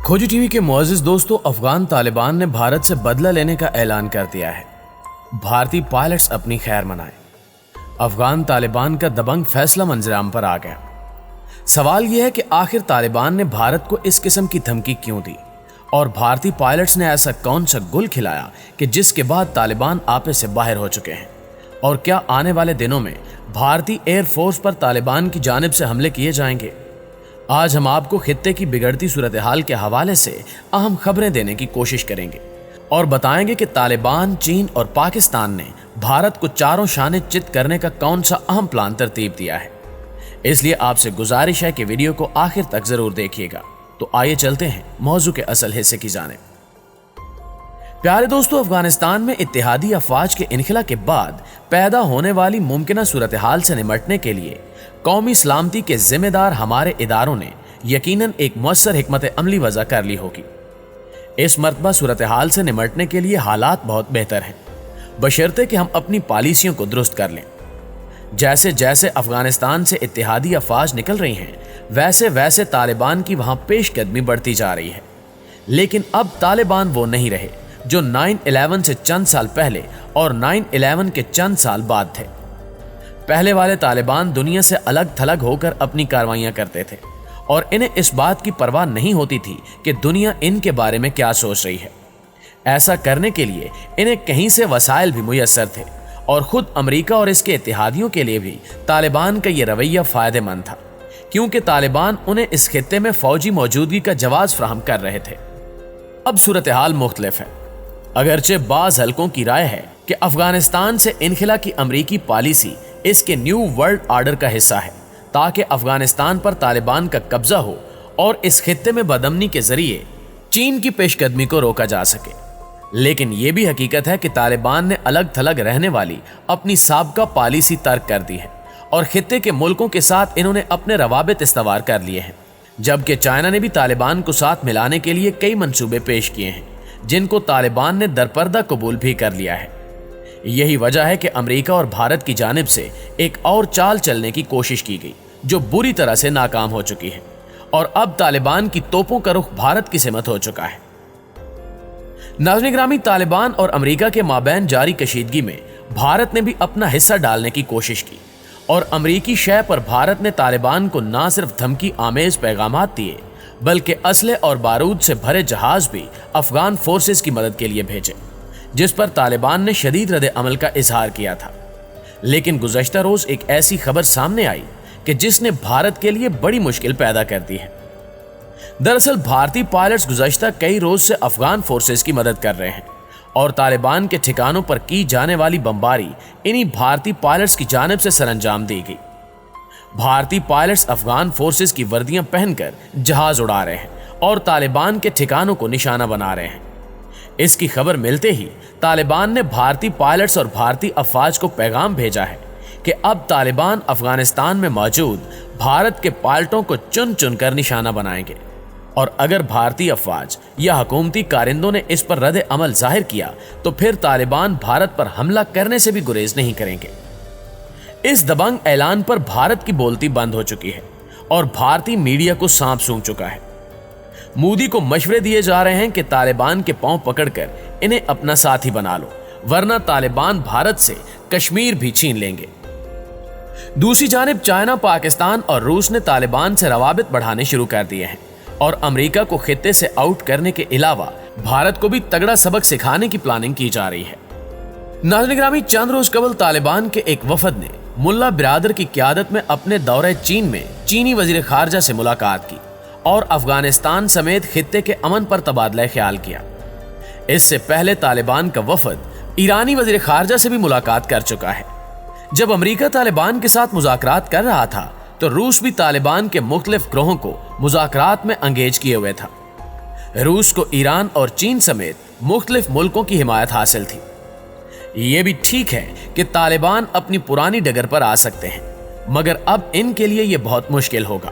खोजी टीवी के मुअज़्ज़िज़ दोस्तों, अफगान तालिबान ने भारत से बदला लेने का ऐलान कर दिया है। भारतीय पायलट्स अपनी खैर मनाएं। अफगान तालिबान का दबंग फैसला मंजराम पर आ गया। सवाल यह है कि आखिर तालिबान ने भारत को इस किस्म की धमकी क्यों दी और भारतीय पायलट्स ने ऐसा कौन सा गुल खिलाया कि जिसके बाद तालिबान आपे से बाहर हो चुके हैं, और क्या आने वाले दिनों में भारतीय एयरफोर्स पर तालिबान की जानिब से हमले किए जाएंगे। आज हम आपको खित्ते की बिगड़ती सूरत हाल के हवाले से अहम खबरें देने की कोशिश करेंगे और बताएंगे कि तालिबान, चीन और पाकिस्तान ने भारत को चारों शाने चित करने का कौन सा अहम प्लान तरतीब दिया है। इसलिए आपसे गुजारिश है कि वीडियो को आखिर तक जरूर देखिएगा। तो आइए चलते हैं मौजू के असल हिस्से की जानिब। प्यारे दोस्तों, अफगानिस्तान में इत्तेहादी अफवाज के इनखिला के बाद पैदा होने वाली मुमकिना सूरत हाल से निमटने के लिए कौमी सलामती के जिम्मेदार हमारे इदारों ने यकीनन एक मुअस्सर हिकमत अमली वज़ा कर ली होगी। इस मरतबा सूरत हाल से निमटने के लिए हालात बहुत बेहतर हैं, बशर्ते कि हम अपनी पॉलिसियों को दुरुस्त कर लें। जैसे जैसे अफगानिस्तान से इत्तेहादी अफवाज निकल रही हैं, वैसे वैसे तालिबान की वहां पेशकदमी बढ़ती जा रही है। लेकिन अब तालिबान वो नहीं रहे जो 9/11 से चंद साल पहले और 9/11 के चंद साल बाद थे। पहले वाले तालिबान दुनिया से अलग थलग होकर अपनी कार्रवाइयां करते थे और इन्हें इस बात की परवाह नहीं होती थी कि दुनिया इनके बारे में क्या सोच रही है। ऐसा करने के लिए इन्हें कहीं से वसाइल भी मुयस्सर थे और खुद अमेरिका और इसके इत्तेहादियों के लिए भी तालिबान का ये रवैया फायदेमंद था, क्योंकि तालिबान उन्हें इस खित्ते में फौजी मौजूदगी का जवाब फराहम कर रहे थे। अब सूरत हाल मुख्तलिफ है। अगरचे बाज हलकों की राय है कि अफगानिस्तान से इनखिला की अमरीकी पॉलिसी इसके न्यू वर्ल्ड आर्डर का हिस्सा है, ताकि अफगानिस्तान पर तालिबान का कब्जा हो और इस खित्ते में बदअमनी के जरिए चीन की पेशकदमी को रोका जा सके। लेकिन यह भी हकीकत है कि तालिबान ने अलग थलग रहने वाली अपनी साबका पॉलिसी तर्क कर दी है और खित्ते के मुल्कों के साथ इन्होंने अपने रवाबित इस्तवार कर लिए हैं, जबकि चाइना ने भी तालिबान को साथ मिलाने के लिए कई मंसूबे पेश किए हैं, जिनको तालिबान ने दरपर्दा कबूल भी कर लिया है। यही वजह है कि अमेरिका और भारत की जानिब से एक और चाल चलने की कोशिश की गई, जो बुरी तरह से नाकाम हो चुकी है, और अब तालिबान की तोपों का रुख भारत की सिमत हो चुका है। नाज़रीन ग्रामी, तालिबान और अमेरिका के माबैन जारी कशीदगी में भारत ने भी अपना हिस्सा डालने की कोशिश की और अमेरिकी शय पर भारत ने तालिबान को न सिर्फ धमकी आमेज पैगामात दिए, बल्कि असले और बारूद से भरे जहाज भी अफगान फोर्सेस की मदद के लिए भेजे, जिस पर तालिबान ने शदीद रद्द अमल का इजहार किया था। लेकिन गुज़श्ता रोज एक ऐसी खबर सामने आई कि जिसने भारत के लिए बड़ी मुश्किल पैदा कर दी है। दरअसल भारतीय पायलट्स गुज़श्ता कई रोज से अफगान फोर्सेस की मदद कर रहे हैं और तालिबान के ठिकानों पर की जाने वाली बमबारी इन्हीं भारतीय पायलट्स की जानिब से सरअंजाम दी गई। भारतीय पायलट्स अफगान फोर्सेस की वर्दियां पहनकर जहाज उड़ा रहे हैं और तालिबान के ठिकानों को निशाना बना रहे हैं। इसकी खबर मिलते ही तालिबान ने भारतीय पायलट्स और भारतीय अफवाज को पैगाम भेजा है कि अब तालिबान अफगानिस्तान में मौजूद भारत के पायलटों को चुन चुन कर निशाना बनाएंगे, और अगर भारतीय अफवाज या हुकूमती कारिंदों ने इस पर रद्द अमल जाहिर किया तो फिर तालिबान भारत पर हमला करने से भी गुरेज नहीं करेंगे। इस दबंग ऐलान पर भारत की बोलती बंद हो चुकी है और भारतीय मीडिया को सांप सूंघ चुका है। मोदी को मशवरे दिए जा रहे हैं कि तालिबान के पांव पकड़कर इन्हें अपना साथी बना लो, वरना तालिबान भारत से कश्मीर भी छीन लेंगे। दूसरी जानिब चाइना, पाकिस्तान और रूस ने तालिबान से रवाबित बढ़ाने शुरू कर दिए हैं और अमेरिका को खित्ते से आउट करने के अलावा भारत को भी तगड़ा सबक सिखाने की प्लानिंग की जा रही है। नाज़रीन ग्रामी, चंद रोज कबल तालिबान के एक वफद ने मुल्ला बिरादर की क़यादत में अपने दौरे चीन में चीनी वजीर खारजा से मुलाकात की और अफगानिस्तान समेत खित्ते के अमन पर तबादला ख्याल किया। इससे पहले तालिबान का वफद ईरानी वजीर खारजा से भी मुलाकात कर चुका है। जब अमेरिका तालिबान के साथ मुज़ाकरात कर रहा था तो रूस भी तालिबान के मुख्तलिफ ग्रोहों को मुज़ाकरात में अंगेज किए हुए था। रूस को ईरान और चीन समेत मुख्तलिफ मुल्कों की हिमायत हासिल थी। ये भी ठीक है कि तालिबान अपनी पुरानी डगर पर आ सकते हैं, मगर अब इनके लिए यह बहुत मुश्किल होगा।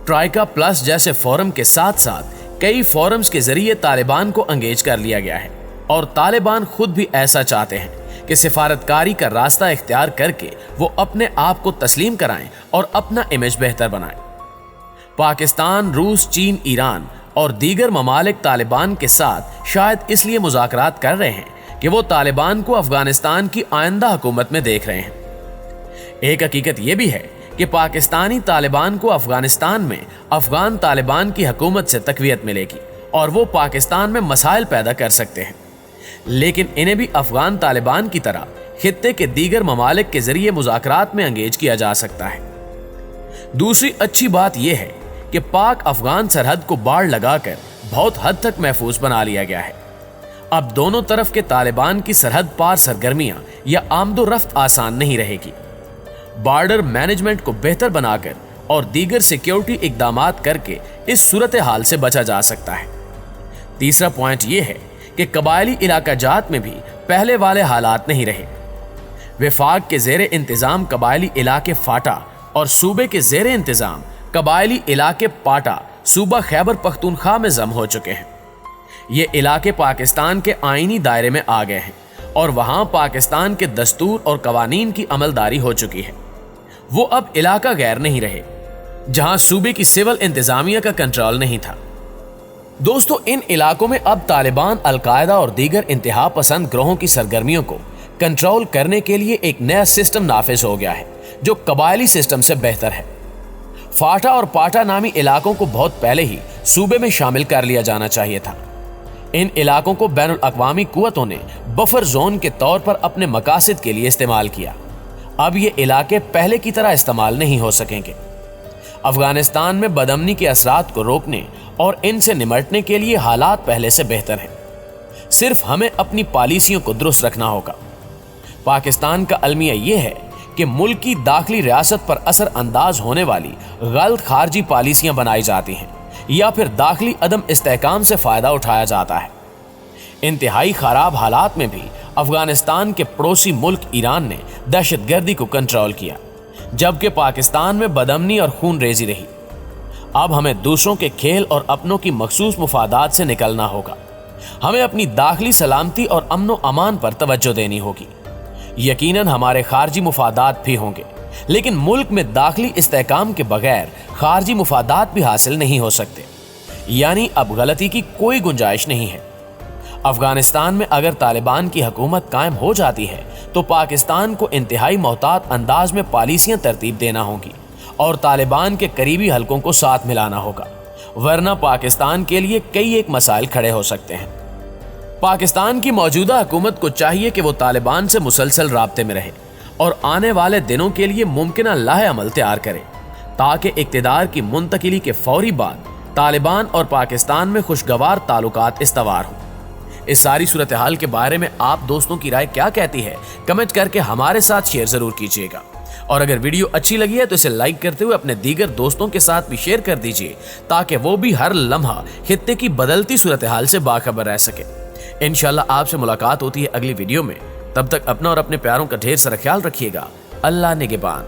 ट्राइका प्लस जैसे फोरम के साथ साथ कई फोरम्स के जरिए तालिबान को अंगेज कर लिया गया है और तालिबान खुद भी ऐसा चाहते हैं कि सिफारतकारी का रास्ता इख्तियार करके वो अपने आप को तस्लीम कराएं और अपना इमेज बेहतर बनाएं। पाकिस्तान, रूस, चीन, ईरान اور دیگر ممالک طالبان کے ساتھ شاید اس لیے مذاکرات کر رہے ہیں کہ وہ طالبان کو افغانستان کی آئندہ حکومت میں دیکھ رہے ہیں۔ ایک حقیقت یہ بھی ہے کہ پاکستانی طالبان کو افغانستان میں افغان طالبان کی حکومت سے تقویت ملے گی اور وہ پاکستان میں مسائل پیدا کر سکتے ہیں، لیکن انہیں بھی افغان طالبان کی طرح خطے کے دیگر ممالک کے ذریعے مذاکرات میں انگیج کیا جا سکتا ہے۔ دوسری اچھی بات یہ ہے کہ پاک افغان سرحد کو باڑ لگا کر بہت حد تک محفوظ بنا لیا گیا ہے۔ اب دونوں طرف کے طالبان کی سرحد پار سرگرمیاں یا آمد و رفت آسان نہیں رہے گی۔ بارڈر مینجمنٹ کو بہتر بنا کر اور دیگر سیکیورٹی اقدامات کر کے اس صورتحال سے بچا جا سکتا ہے۔ تیسرا پوائنٹ یہ ہے کہ قبائلی علاقہ جات میں بھی پہلے والے حالات نہیں رہے۔ وفاق کے زیر انتظام قبائلی علاقے فاٹا اور صوبے کے زیر انتظام قبائلی علاقے پاٹا صوبہ خیبر پختونخوا میں ضم ہو چکے ہیں۔ یہ علاقے پاکستان کے آئینی دائرے میں آ گئے ہیں اور وہاں پاکستان کے دستور اور قوانین کی عملداری ہو چکی ہے۔ وہ اب علاقہ غیر نہیں رہے جہاں صوبے کی سول انتظامیہ کا کنٹرول نہیں تھا۔ دوستو، ان علاقوں میں اب طالبان، القاعدہ اور دیگر انتہا پسند گروہوں کی سرگرمیوں کو کنٹرول کرنے کے لیے ایک نیا سسٹم نافذ ہو گیا ہے جو قبائلی سسٹم سے بہتر ہے۔ فاٹا اور پاٹا نامی علاقوں کو بہت پہلے ہی صوبے میں شامل کر لیا جانا چاہیے تھا۔ ان علاقوں کو بین الاقوامی قوتوں نے بفر زون کے طور پر اپنے مقاصد کے لیے استعمال کیا۔ اب یہ علاقے پہلے کی طرح استعمال نہیں ہو سکیں گے۔ افغانستان میں بدامنی کے اثرات کو روکنے اور ان سے نمٹنے کے لیے حالات پہلے سے بہتر ہیں۔ صرف ہمیں اپنی پالیسیوں کو درست رکھنا ہوگا۔ پاکستان کا المیہ یہ ہے کہ ملک کی داخلی ریاست پر اثر انداز ہونے والی غلط خارجی پالیسیاں بنائی جاتی ہیں یا پھر داخلی عدم استحکام سے فائدہ اٹھایا جاتا ہے۔ انتہائی خراب حالات میں بھی افغانستان کے پڑوسی ملک ایران نے دہشت گردی کو کنٹرول کیا، جبکہ پاکستان میں بدامنی اور خون ریزی رہی۔ اب ہمیں دوسروں کے کھیل اور اپنوں کی مخصوص مفادات سے نکلنا ہوگا۔ ہمیں اپنی داخلی سلامتی اور امن و امان پر توجہ دینی ہوگی۔ یقیناً ہمارے خارجی مفادات بھی ہوں گے، لیکن ملک میں داخلی استحکام کے بغیر خارجی مفادات بھی حاصل نہیں ہو سکتے، یعنی اب غلطی کی کوئی گنجائش نہیں ہے۔ افغانستان میں اگر طالبان کی حکومت قائم ہو جاتی ہے تو پاکستان کو انتہائی محتاط انداز میں پالیسیاں ترتیب دینا ہوں گی اور طالبان کے قریبی حلقوں کو ساتھ ملانا ہوگا، ورنہ پاکستان کے لیے کئی ایک مسائل کھڑے ہو سکتے ہیں۔ پاکستان کی موجودہ حکومت کو چاہیے کہ وہ طالبان سے مسلسل رابطے میں رہے اور آنے والے دنوں کے لیے ممکنہ لاہ عمل تیار کرے تاکہ اقتدار کی منتقلی کے فوری بعد طالبان اور پاکستان میں خوشگوار تعلقات استوار ہوں۔ اس ساری صورتحال کے بارے میں آپ دوستوں کی رائے کیا کہتی ہے؟ کمنٹ کر کے ہمارے ساتھ شیئر ضرور کیجیے گا، اور اگر ویڈیو اچھی لگی ہے تو اسے لائک کرتے ہوئے اپنے دیگر دوستوں کے ساتھ بھی شیئر کر دیجیے تاکہ وہ بھی ہر لمحہ خطے کی بدلتی صورتحال سے باخبر رہ سکے۔ انشاءاللہ آپ سے ملاقات ہوتی ہے اگلی ویڈیو میں۔ تب تک اپنا اور اپنے پیاروں کا ڈھیر سارا خیال رکھیے گا۔ اللہ نگہبان۔